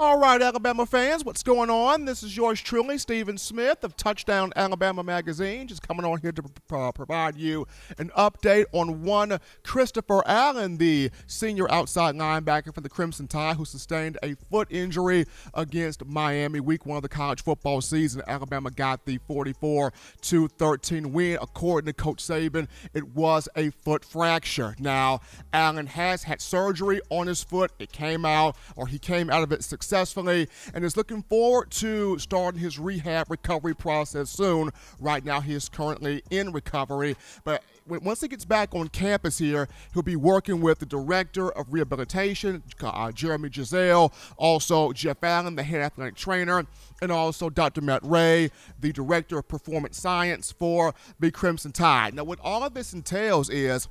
All right, Alabama fans, what's going on? This is yours truly, Stephen Smith of Touchdown Alabama Magazine, just coming on here to provide you an update on one Christopher Allen, the senior outside linebacker for the Crimson Tide, who sustained a foot injury against Miami week 1 of the college football season. Alabama got the 44-13 win. According to Coach Saban, it was a foot fracture. Now, Allen has had surgery on his foot. He came out of it successfully and is looking forward to starting his rehab recovery process soon. Right now, he is currently in recovery, but once he gets back on campus here, he'll be working with the director of rehabilitation, Jeremy Giselle, also Jeff Allen, the head athletic trainer, and also Dr. Matt Ray, the director of performance science for the Crimson Tide. Now, what all of this entails is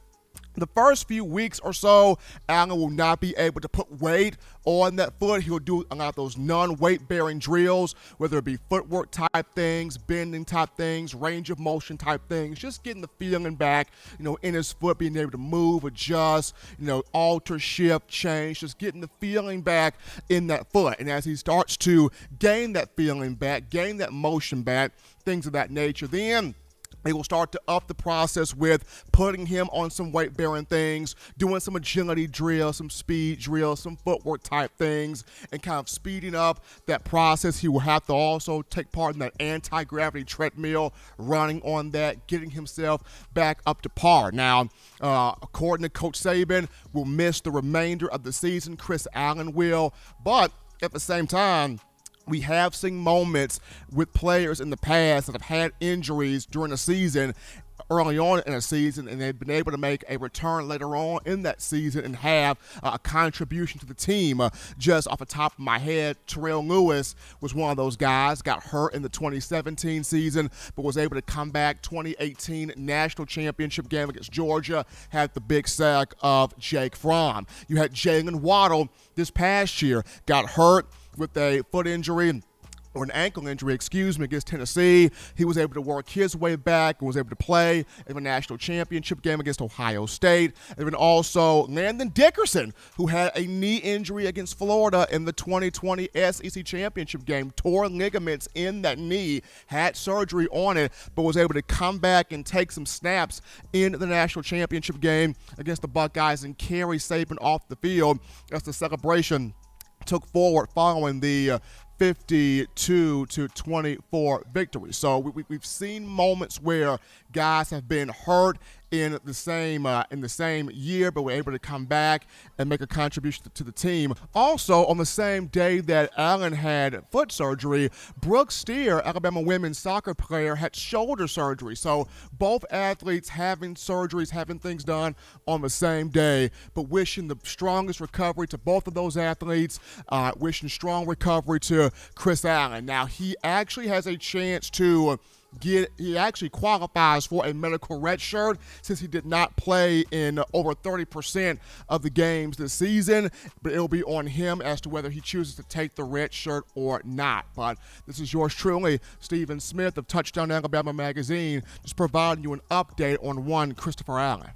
the first few weeks or so, Allen will not be able to put weight on that foot. He'll do a lot of those non-weight-bearing drills, whether it be footwork type things, bending type things, range of motion type things, just getting the feeling back, in his foot, being able to move, adjust, alter, shift, change, just getting the feeling back in that foot. And as he starts to gain that feeling back, gain that motion back, things of that nature, then they will start to up the process with putting him on some weight-bearing things, doing some agility drills, some speed drills, some footwork type things, and kind of speeding up that process. He will have to also take part in that anti-gravity treadmill, running on that, getting himself back up to par. Now, according to Coach Saban, will miss the remainder of the season. Chris Allen will, but at the same time, we have seen moments with players in the past that have had injuries during the season, early on in a season, and they've been able to make a return later on in that season and have a contribution to the team. Just off the top of my head, Terrell Lewis was one of those guys, got hurt in the 2017 season, but was able to come back. 2018 national championship game against Georgia, had the big sack of Jake Fromm. You had Jalen Waddle this past year, got hurt with a foot injury, or an ankle injury, against Tennessee. He was able to work his way back and was able to play in the national championship game against Ohio State. And then also Landon Dickerson, who had a knee injury against Florida in the 2020 SEC championship game, tore ligaments in that knee, had surgery on it, but was able to come back and take some snaps in the national championship game against the Buckeyes and carry Saban off the field as the celebration took forward following the 52-24 victory. So we've seen moments where guys have been hurt in the same year, but were able to come back and make a contribution to the team. Also, on the same day that Allen had foot surgery, Brooke Steer, Alabama women's soccer player, had shoulder surgery. So both athletes having surgeries, having things done on the same day, but wishing the strongest recovery to both of those athletes, wishing strong recovery to Chris Allen. Now, he actually has a chance to he actually qualifies for a medical red shirt since he did not play in over 30% of the games this season, but it'll be on him as to whether he chooses to take the red shirt or not. But this is yours truly, Stephen Smith of Touchdown Alabama Magazine, just providing you an update on one Christopher Allen.